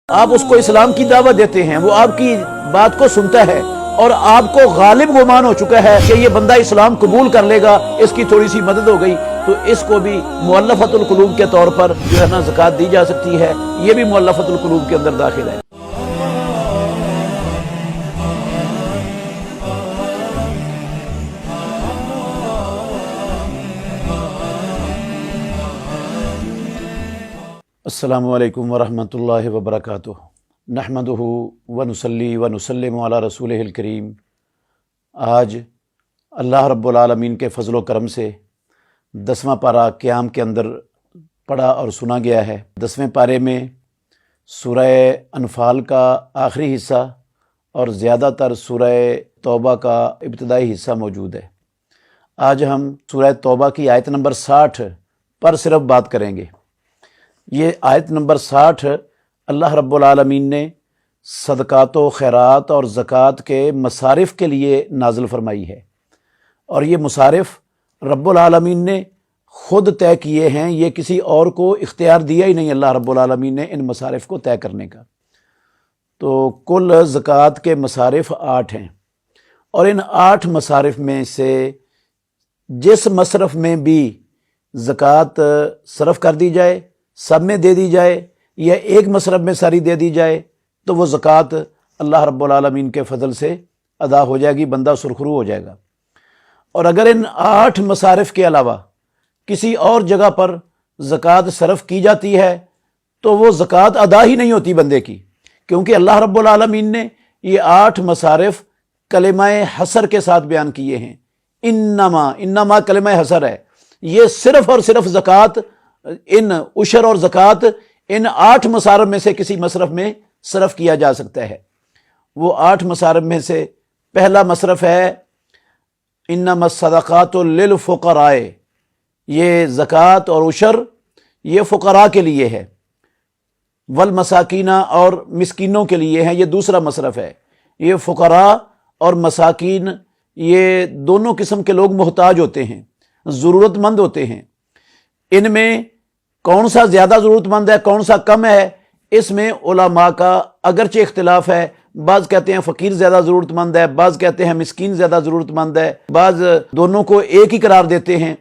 آپ اس کو اسلام کی دعوت دیتے ہیں، وہ آپ کی بات کو سنتا ہے اور آپ کو غالب گمان ہو چکا ہے کہ یہ بندہ اسلام قبول کر لے گا، اس کی تھوڑی سی مدد ہو گئی، تو اس کو بھی مؤلفۃ القلوب کے طور پر جو ہے نا زکوٰۃ دی جا سکتی ہے، یہ بھی مؤلفۃ القلوب کے اندر داخل ہے۔ السلام علیکم ورحمۃ اللہ وبرکاتہ، نحمدہ ونصلی ونسلم علی رسولہ الکریم۔ آج اللہ رب العالمین کے فضل و کرم سے 10واں پارہ قیام کے اندر پڑھا اور سنا گیا ہے۔ 10ویں پارے میں سورہ انفال کا آخری حصہ اور زیادہ تر سورہ توبہ کا ابتدائی حصہ موجود ہے۔ آج ہم سورہ توبہ کی آیت نمبر 60 پر صرف بات کریں گے۔ یہ آیت نمبر 60 اللہ رب العالمین نے صدقات و خیرات اور زکوٰۃ کے مصارف کے لیے نازل فرمائی ہے، اور یہ مصارف رب العالمین نے خود طے کیے ہیں، یہ کسی اور کو اختیار دیا ہی نہیں اللہ رب العالمین نے ان مصارف کو طے کرنے کا۔ تو کل زکوٰۃ کے مصارف 8 ہیں، اور ان 8 مصارف میں سے جس مصرف میں بھی زکوٰۃ صرف کر دی جائے، سب میں دے دی جائے، یا ایک مصرف میں ساری دے دی جائے، تو وہ زکوٰۃ اللہ رب العالمین کے فضل سے ادا ہو جائے گی، بندہ سرخرو ہو جائے گا۔ اور اگر ان 8 مصارف کے علاوہ کسی اور جگہ پر زکوٰۃ صرف کی جاتی ہے تو وہ زکوٰۃ ادا ہی نہیں ہوتی بندے کی، کیونکہ اللہ رب العالمین نے یہ 8 مصارف کلمہ حصر کے ساتھ بیان کیے ہیں۔ انما کلمہ حصر ہے، یہ صرف اور صرف زکوٰۃ، ان عشر اور زکوٰۃ ان 8 مصارف میں سے کسی مصرف میں صرف کیا جا سکتا ہے۔ وہ 8 مصارف میں سے پہلا مصرف ہے انما الصدقات للفقراء، یہ زکوٰۃ اور عشر یہ فقراء کے لیے ہے، والمساکین اور مسکینوں کے لیے ہے، یہ دوسرا مصرف ہے۔ یہ فقراء اور مساکین یہ دونوں قسم کے لوگ محتاج ہوتے ہیں، ضرورت مند ہوتے ہیں۔ ان میں کون سا زیادہ ضرورت مند ہے، کون سا کم ہے، اس میں علماء کا اگرچہ اختلاف ہے۔ بعض کہتے ہیں فقیر زیادہ ضرورت مند ہے، بعض کہتے ہیں مسکین زیادہ ضرورت مند ہے، بعض دونوں کو ایک ہی قرار دیتے ہیں۔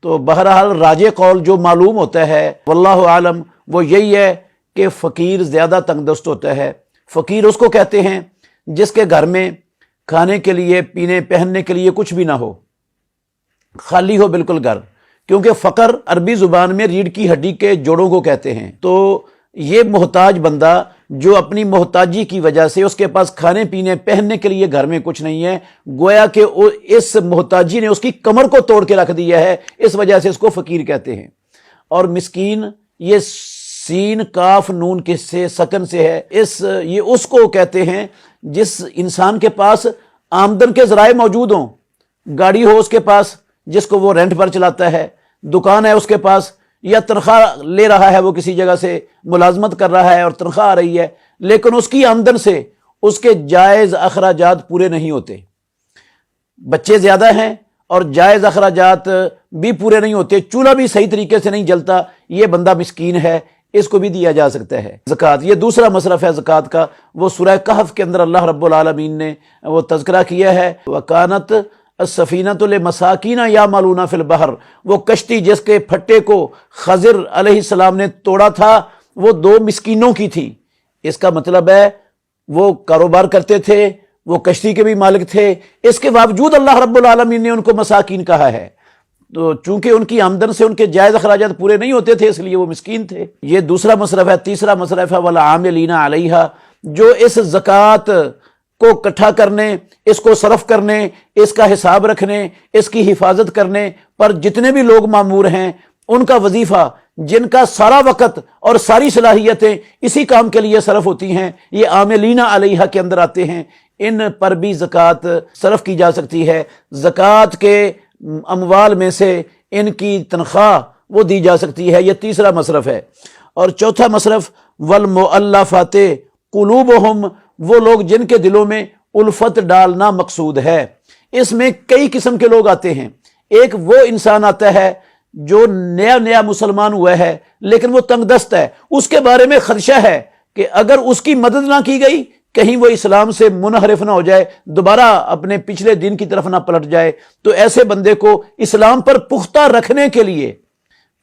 تو بہرحال راجح قول جو معلوم ہوتا ہے واللہ عالم وہ یہی ہے کہ فقیر زیادہ تنگ دست ہوتا ہے۔ فقیر اس کو کہتے ہیں جس کے گھر میں کھانے کے لیے، پینے پہننے کے لیے کچھ بھی نہ ہو، خالی ہو بالکل گھر، کیونکہ فقر عربی زبان میں ریڑھ کی ہڈی کے جوڑوں کو کہتے ہیں۔ تو یہ محتاج بندہ جو اپنی محتاجی کی وجہ سے اس کے پاس کھانے پینے پہننے کے لیے گھر میں کچھ نہیں ہے، گویا کہ اس محتاجی نے اس کی کمر کو توڑ کے رکھ دیا ہے، اس وجہ سے اس کو فقیر کہتے ہیں۔ اور مسکین یہ سین کاف نون کے سے سکن سے ہے، یہ اس کو کہتے ہیں جس انسان کے پاس آمدن کے ذرائع موجود ہوں، گاڑی ہو اس کے پاس جس کو وہ رینٹ پر چلاتا ہے، دکان ہے اس کے پاس، یا تنخواہ لے رہا ہے، وہ کسی جگہ سے ملازمت کر رہا ہے اور تنخواہ آ رہی ہے، لیکن اس کی آمدن سے اس کے جائز اخراجات پورے نہیں ہوتے، بچے زیادہ ہیں اور جائز اخراجات بھی پورے نہیں ہوتے، چولہا بھی صحیح طریقے سے نہیں جلتا، یہ بندہ مسکین ہے، اس کو بھی دیا جا سکتا ہے زکوٰۃ۔ یہ دوسرا مصرف ہے زکوٰۃ کا، وہ سورہ کہف کے اندر اللہ رب العالمین نے وہ تذکرہ کیا ہے، وَكَانَتْ السفینۃ لمساکین یعملون فی البحر، وہ کشتی جس کے پھٹے کو خضر علیہ السلام نے توڑا تھا وہ 2 مسکینوں کی تھی۔ اس کا مطلب ہے وہ کاروبار کرتے تھے، وہ کشتی کے بھی مالک تھے، اس کے باوجود اللہ رب العالمین نے ان کو مساکین کہا ہے، تو چونکہ ان کی آمدن سے ان کے جائز اخراجات پورے نہیں ہوتے تھے اس لیے وہ مسکین تھے۔ یہ دوسرا مصرف ہے۔ تیسرا مصرف ہے والعاملین علیہا، جو اس زکوٰۃ کو اکٹھا کرنے، اس کو صرف کرنے، اس کا حساب رکھنے، اس کی حفاظت کرنے پر جتنے بھی لوگ مامور ہیں، ان کا وظیفہ، جن کا سارا وقت اور ساری صلاحیتیں اسی کام کے لیے صرف ہوتی ہیں، یہ عاملین علیہا کے اندر آتے ہیں، ان پر بھی زکوٰۃ صرف کی جا سکتی ہے۔ زکوٰۃ کے اموال میں سے ان کی تنخواہ وہ دی جا سکتی ہے، یہ تیسرا مصرف ہے۔ اور چوتھا مصرف والمؤلفات قلوبہم، وہ لوگ جن کے دلوں میں الفت ڈالنا مقصود ہے۔ اس میں کئی قسم کے لوگ آتے ہیں۔ ایک وہ انسان آتا ہے جو نیا مسلمان ہوا ہے لیکن وہ تنگ دست ہے، اس کے بارے میں خدشہ ہے کہ اگر اس کی مدد نہ کی گئی، کہیں وہ اسلام سے منحرف نہ ہو جائے، دوبارہ اپنے پچھلے دین کی طرف نہ پلٹ جائے، تو ایسے بندے کو اسلام پر پختہ رکھنے کے لیے،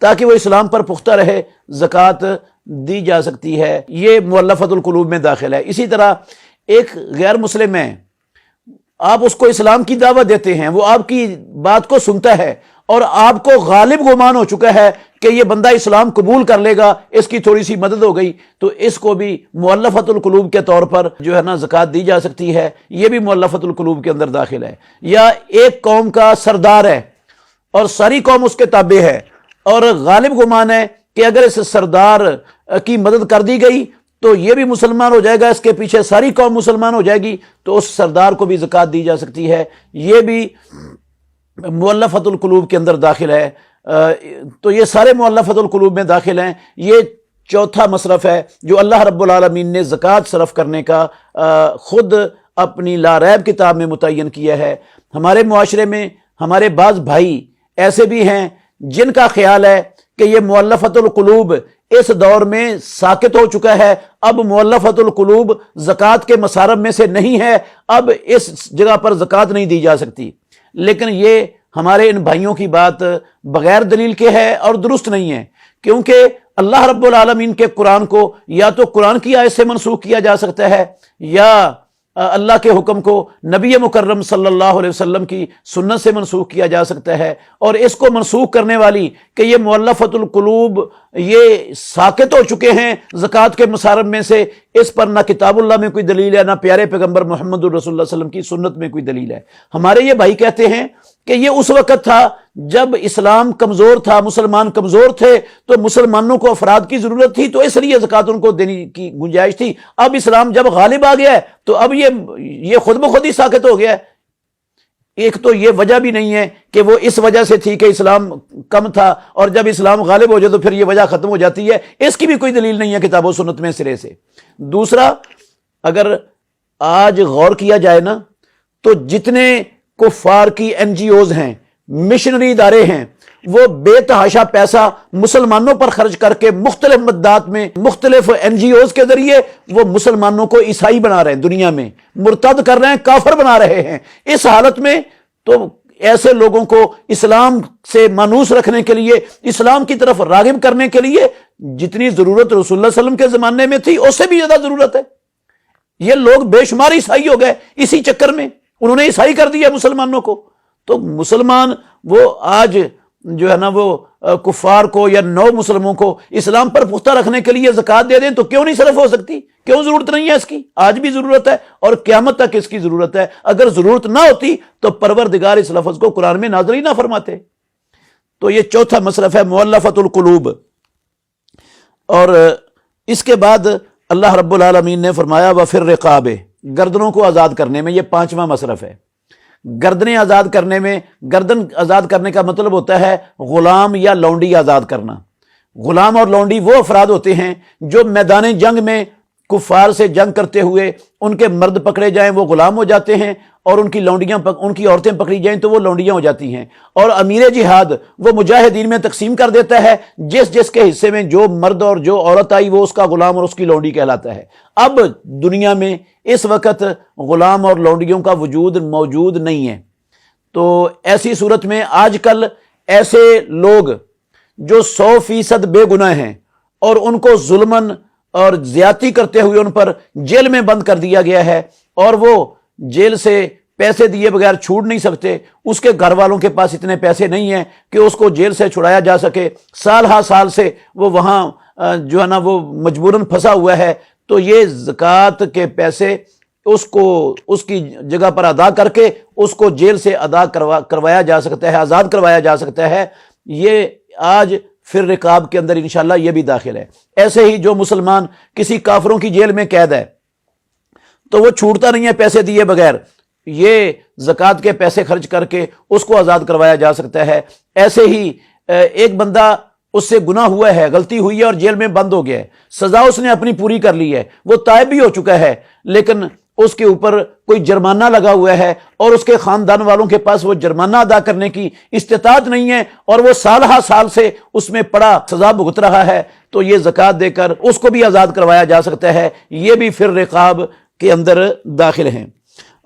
تاکہ وہ اسلام پر پختہ رہے، زکوٰۃ دی جا سکتی ہے۔ یہ مؤلفۃ القلوب میں داخل ہے۔ اسی طرح ایک غیر مسلم ہے، آپ اس کو اسلام کی دعوت دیتے ہیں، وہ آپ کی بات کو سنتا ہے اور آپ کو غالب گمان ہو چکا ہے کہ یہ بندہ اسلام قبول کر لے گا، اس کی تھوڑی سی مدد ہو گئی، تو اس کو بھی مؤلفۃ القلوب کے طور پر جو ہے نا زکوٰۃ دی جا سکتی ہے۔ یہ بھی مؤلفۃ القلوب کے اندر داخل ہے۔ یا ایک قوم کا سردار ہے اور ساری قوم اس کے تابع ہے، اور غالب گمان ہے کہ اگر اس سردار کی مدد کر دی گئی تو یہ بھی مسلمان ہو جائے گا، اس کے پیچھے ساری قوم مسلمان ہو جائے گی، تو اس سردار کو بھی زکوٰۃ دی جا سکتی ہے۔ یہ بھی مؤلفۃ القلوب کے اندر داخل ہے۔ تو یہ سارے مؤلفۃ القلوب میں داخل ہیں۔ یہ چوتھا مصرف ہے جو اللہ رب العالمین نے زکوٰۃ صرف کرنے کا خود اپنی لا ریب کتاب میں متعین کیا ہے۔ ہمارے معاشرے میں ہمارے بعض بھائی ایسے بھی ہیں جن کا خیال ہے کہ یہ مؤلفۃ القلوب اس دور میں ساقط ہو چکا ہے، اب مؤلفۃ القلوب زکوٰۃ کے مصارف میں سے نہیں ہے، اب اس جگہ پر زکوٰۃ نہیں دی جا سکتی۔ لیکن یہ ہمارے ان بھائیوں کی بات بغیر دلیل کے ہے اور درست نہیں ہے، کیونکہ اللہ رب العالمین کے قرآن کو یا تو قرآن کی آیت سے منسوخ کیا جا سکتا ہے، یا اللہ کے حکم کو نبی مکرم صلی اللہ علیہ وسلم کی سنت سے منسوخ کیا جا سکتا ہے۔ اور اس کو منسوخ کرنے والی کہ یہ مؤلفۃ القلوب یہ ساقط ہو چکے ہیں زکوٰۃ کے مصارف میں سے، اس پر نہ کتاب اللہ میں کوئی دلیل ہے، نہ پیارے پیغمبر محمد الرسول اللہ صلی اللہ علیہ وسلم کی سنت میں کوئی دلیل ہے۔ ہمارے یہ بھائی کہتے ہیں کہ یہ اس وقت تھا جب اسلام کمزور تھا، مسلمان کمزور تھے، تو مسلمانوں کو افراد کی ضرورت تھی، تو اس لیے زکوٰۃ ان کو دینے کی گنجائش تھی۔ اب اسلام جب غالب آ گیا ہے تو اب یہ خود بخود ہی ساقط ہو گیا ہے۔ ایک تو یہ وجہ بھی نہیں ہے کہ وہ اس وجہ سے تھی کہ اسلام کم تھا، اور جب اسلام غالب ہو جائے تو پھر یہ وجہ ختم ہو جاتی ہے، اس کی بھی کوئی دلیل نہیں ہے کتاب و سنت میں سرے سے۔ دوسرا، اگر آج غور کیا جائے نا تو جتنے کفار کی این جی اوز ہیں، مشنری ادارے ہیں، وہ بے تحاشا پیسہ مسلمانوں پر خرچ کر کے مختلف مدات میں مختلف این جی اوز کے ذریعے وہ مسلمانوں کو عیسائی بنا رہے ہیں، دنیا میں مرتد کر رہے ہیں، کافر بنا رہے ہیں۔ اس حالت میں تو ایسے لوگوں کو اسلام سے مانوس رکھنے کے لیے، اسلام کی طرف راغب کرنے کے لیے جتنی ضرورت رسول اللہ صلی اللہ علیہ وسلم کے زمانے میں تھی اس سے بھی زیادہ ضرورت ہے۔ یہ لوگ بے شمار عیسائی ہو گئے اسی چکر میں، انہوں نے عیسائی کر دیا مسلمانوں کو۔ تو مسلمان وہ آج جو ہے نا وہ کفار کو یا نو مسلموں کو اسلام پر پختہ رکھنے کے لیے زکوٰۃ دے دیں تو کیوں نہیں صرف ہو سکتی؟ کیوں ضرورت نہیں ہے اس کی؟ آج بھی ضرورت ہے اور قیامت تک اس کی ضرورت ہے۔ اگر ضرورت نہ ہوتی تو پروردگار اس لفظ کو قرآن میں نازل ہی نہ فرماتے۔ تو یہ چوتھا مصرف ہے مؤلفۃ القلوب۔ اور اس کے بعد اللہ رب العالمین نے فرمایا وَفِي الرِّقَابِ، گردنوں کو آزاد کرنے میں، یہ پانچواں مصرف ہے۔ گردنیں آزاد کرنے میں، گردن آزاد کرنے کا مطلب ہوتا ہے غلام یا لونڈی آزاد کرنا۔ غلام اور لونڈی وہ افراد ہوتے ہیں جو میدان جنگ میں کفار سے جنگ کرتے ہوئے ان کے مرد پکڑے جائیں وہ غلام ہو جاتے ہیں، اور ان کی عورتیں پکڑی جائیں تو وہ لونڈیاں ہو جاتی ہیں، اور امیر جہاد وہ مجاہدین میں تقسیم کر دیتا ہے، جس کے حصے میں جو مرد اور جو عورت آئی وہ اس کا غلام اور اس کی لونڈی کہلاتا ہے۔ اب دنیا میں اس وقت غلام اور لونڈیوں کا وجود موجود نہیں ہے۔ تو ایسی صورت میں آج کل ایسے لوگ جو 100% بے گناہ ہیں اور ان کو ظلماً اور زیادتی کرتے ہوئے ان پر جیل میں بند کر دیا گیا ہے، اور وہ جیل سے پیسے دیے بغیر چھوٹ نہیں سکتے، اس کے گھر والوں کے پاس اتنے پیسے نہیں ہیں کہ اس کو جیل سے چھڑایا جا سکے، سال ہا سال سے وہ وہاں جو ہے نا وہ مجبوراً پھنسا ہوا ہے، تو یہ زکوٰۃ کے پیسے اس کی جگہ پر ادا کر کے اس کو جیل سے ادا کروایا جا سکتا ہے، آزاد کروایا جا سکتا ہے۔ یہ آج پھر رکاب کے اندر انشاءاللہ یہ بھی داخل ہے۔ ایسے ہی جو مسلمان کسی کافروں کی جیل میں قید ہے تو وہ چھوٹتا نہیں ہے پیسے دیے بغیر، یہ زکوٰۃ کے پیسے خرچ کر کے اس کو آزاد کروایا جا سکتا ہے۔ ایسے ہی ایک بندہ اس سے گناہ ہوا ہے، غلطی ہوئی ہے اور جیل میں بند ہو گیا ہے، سزا اس نے اپنی پوری کر لی ہے، وہ تائب بھی ہو چکا ہے، لیکن اس کے اوپر کوئی جرمانہ لگا ہوا ہے اور اس کے خاندان والوں کے پاس وہ جرمانہ ادا کرنے کی استطاعت نہیں ہے، اور وہ سال ہا سال سے اس میں پڑا سزا بھگت رہا ہے تو یہ زکوٰۃ دے کر اس کو بھی آزاد کروایا جا سکتا ہے، یہ بھی پھر رقاب کے اندر داخل ہیں۔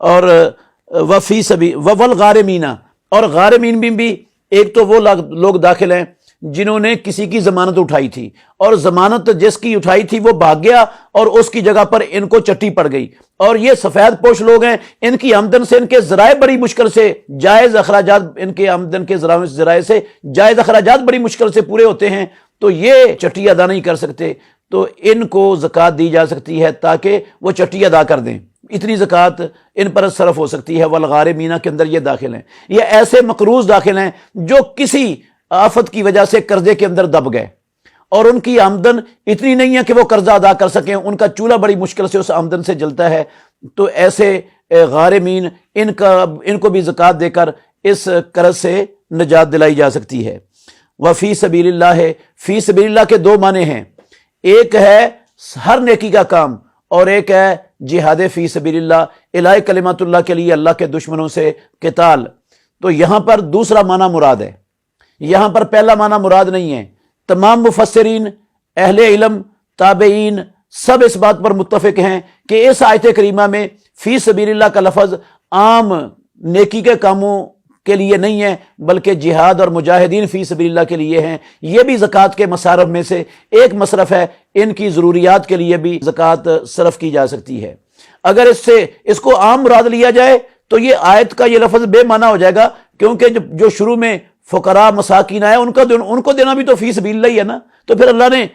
اور وفی سبھی والغارمین، اور غارمین بھی ایک تو وہ لوگ داخل ہیں جنہوں نے کسی کی ضمانت اٹھائی تھی، اور ضمانت جس کی اٹھائی تھی وہ بھاگ گیا اور اس کی جگہ پر ان کو چٹی پڑ گئی، اور یہ سفید پوش لوگ ہیں، ان کی آمدن سے ان کے ذرائع بڑی مشکل سے جائز اخراجات، ان کے آمدن کے ذرائع سے جائز اخراجات بڑی مشکل سے پورے ہوتے ہیں، تو یہ چٹی ادا نہیں کر سکتے، تو ان کو زکوٰۃ دی جا سکتی ہے تاکہ وہ چٹی ادا کر دیں، اتنی زکوٰۃ ان پر صرف ہو سکتی ہے۔ والغارمین کے اندر یہ داخل ہیں، یہ ایسے مقروض داخل ہیں جو کسی آفت کی وجہ سے قرضے کے اندر دب گئے اور ان کی آمدن اتنی نہیں ہے کہ وہ قرضہ ادا کر سکیں، ان کا چولہا بڑی مشکل سے اس آمدن سے جلتا ہے، تو ایسے غارمین ان کو بھی زکوٰۃ دے کر اس قرض سے نجات دلائی جا سکتی ہے۔ وفی سبیل اللہ ہے، فی سبیل اللہ کے دو معنی ہیں، ایک ہے ہر نیکی کا کام اور ایک ہے جہاد فی سبیل اللہ، الہ کلمت اللہ کے لیے اللہ کے دشمنوں سے قتال۔ تو یہاں پر دوسرا معنی مراد ہے، یہاں پر پہلا معنی مراد نہیں ہے۔ تمام مفسرین، اہل علم، تابعین سب اس بات پر متفق ہیں کہ اس آیت کریمہ میں فی سبیل اللہ کا لفظ عام نیکی کے کاموں کے لیے نہیں ہے، بلکہ جہاد اور مجاہدین فی سبیل اللہ کے لیے ہیں۔ یہ بھی زکوٰۃ کے مصارف میں سے ایک مصرف ہے، ان کی ضروریات کے لیے بھی زکوٰۃ صرف کی جا سکتی ہے۔ اگر اس کو عام مراد لیا جائے تو یہ آیت کا یہ لفظ بے معنی ہو جائے گا، کیونکہ جو شروع میں فقراء مساکین آیا ان کو دینا بھی تو فی سبیل اللہ ہی ہے نا، تو پھر اللہ نے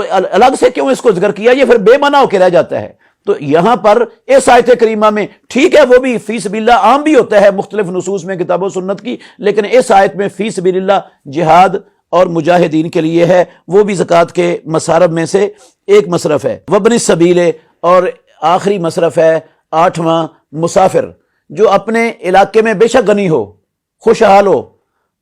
الگ سے کیوں اس کو ذکر کیا؟ یہ پھر بے معنی ہو کے رہ جاتا ہے۔ تو یہاں پر اس آیت کریمہ میں ٹھیک ہے وہ بھی فی سبیل اللہ عام بھی ہوتا ہے مختلف نصوص میں کتاب و سنت کی، لیکن اس آیت میں فی سبیل اللہ جہاد اور مجاہدین کے لیے ہے، وہ بھی زکوٰۃ کے مصارف میں سے ایک مصرف ہے۔ وابن السبیل، اور آخری مصرف ہے 8واں، مسافر، جو اپنے علاقے میں بے شک غنی ہو، خوشحال ہو،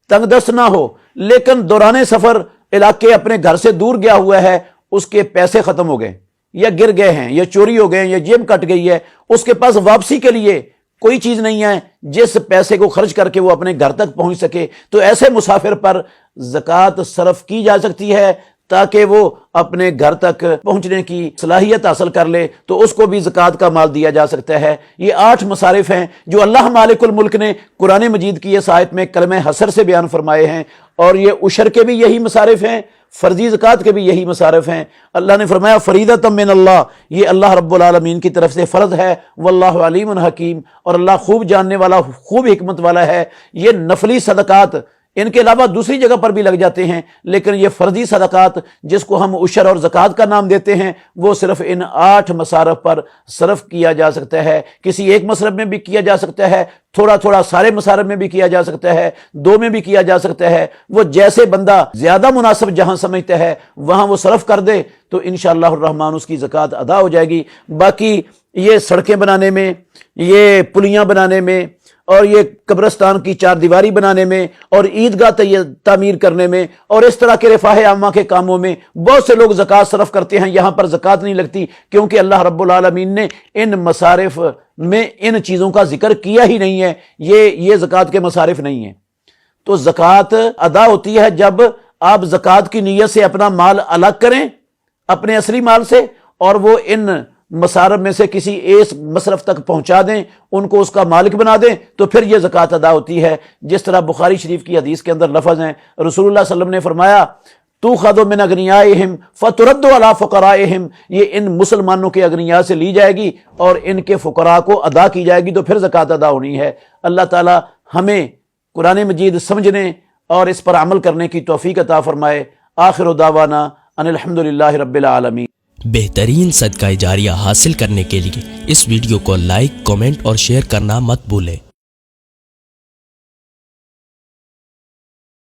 تنگ دست نہ ہو، لیکن دوران سفر علاقے اپنے گھر سے دور گیا ہوا ہے، اس کے پیسے ختم ہو گئے یا گر گئے ہیں یا چوری ہو گئے ہیں یا جیب کٹ گئی ہے، اس کے پاس واپسی کے لیے کوئی چیز نہیں ہے جس پیسے کو خرچ کر کے وہ اپنے گھر تک پہنچ سکے، تو ایسے مسافر پر زکوٰۃ صرف کی جا سکتی ہے تاکہ وہ اپنے گھر تک پہنچنے کی صلاحیت حاصل کر لے، تو اس کو بھی زکوٰۃ کا مال دیا جا سکتا ہے۔ یہ 8 مصارف ہیں جو اللہ مالک الملک نے قرآن مجید کی اس آیت میں کلمہ حصر سے بیان فرمائے ہیں، اور یہ عشر کے بھی یہی مصارف ہیں، فرضی زکوٰۃ کے بھی یہی مصارف ہیں۔ اللہ نے فرمایا فریضۃ من اللہ، یہ اللہ رب العالمین کی طرف سے فرض ہے، واللہ علیم حکیم، اور اللہ خوب جاننے والا، خوب حکمت والا ہے۔ یہ نفلی صدقات ان کے علاوہ دوسری جگہ پر بھی لگ جاتے ہیں، لیکن یہ فرضی صدقات جس کو ہم عشر اور زکوٰۃ کا نام دیتے ہیں، وہ صرف ان 8 مصارف پر صرف کیا جا سکتا ہے۔ کسی ایک مصرف میں بھی کیا جا سکتا ہے، تھوڑا تھوڑا سارے مصارف میں بھی کیا جا سکتا ہے، 2 میں بھی کیا جا سکتا ہے، وہ جیسے بندہ زیادہ مناسب جہاں سمجھتا ہے وہاں وہ صرف کر دے تو انشاءاللہ الرحمن اس کی زکوٰۃ ادا ہو جائے گی۔ باقی یہ سڑکیں بنانے میں، یہ پلیاں بنانے میں، اور یہ قبرستان کی 4 دیواری بنانے میں، اور عیدگاہ تعمیر کرنے میں، اور اس طرح کے رفاہ عامہ کے کاموں میں بہت سے لوگ زکوٰۃ صرف کرتے ہیں، یہاں پر زکوٰۃ نہیں لگتی، کیونکہ اللہ رب العالمین نے ان مصارف میں ان چیزوں کا ذکر کیا ہی نہیں ہے، یہ زکوٰۃ کے مصارف نہیں ہیں۔ تو زکوٰۃ ادا ہوتی ہے جب آپ زکوٰۃ کی نیت سے اپنا مال الگ کریں اپنے اصلی مال سے، اور وہ ان مصارف میں سے کسی ایک مصرف تک پہنچا دیں، ان کو اس کا مالک بنا دیں، تو پھر یہ زکوٰۃ ادا ہوتی ہے۔ جس طرح بخاری شریف کی حدیث کے اندر لفظ ہیں، رسول اللہ صلی اللہ علیہ وسلم نے فرمایا تُؤْخَذُ مِنْ أَغْنِيَائِهِمْ فَتُرَدُّ عَلَىٰ فُقَرَائِهِمْ، یہ ان مسلمانوں کے اغنیاء سے لی جائے گی اور ان کے فقراء کو ادا کی جائے گی، تو پھر زکوٰۃ ادا ہونی ہے۔ اللہ تعالی ہمیں قرآن مجید سمجھنے اور اس پر عمل کرنے کی توفیق عطا فرمائے۔ آخر دعوانا ان الحمدللہ رب العالمین۔ بہترین صدقہ جاریہ حاصل کرنے کے لیے اس ویڈیو کو لائک، کمنٹ اور شیئر کرنا مت بھولیں۔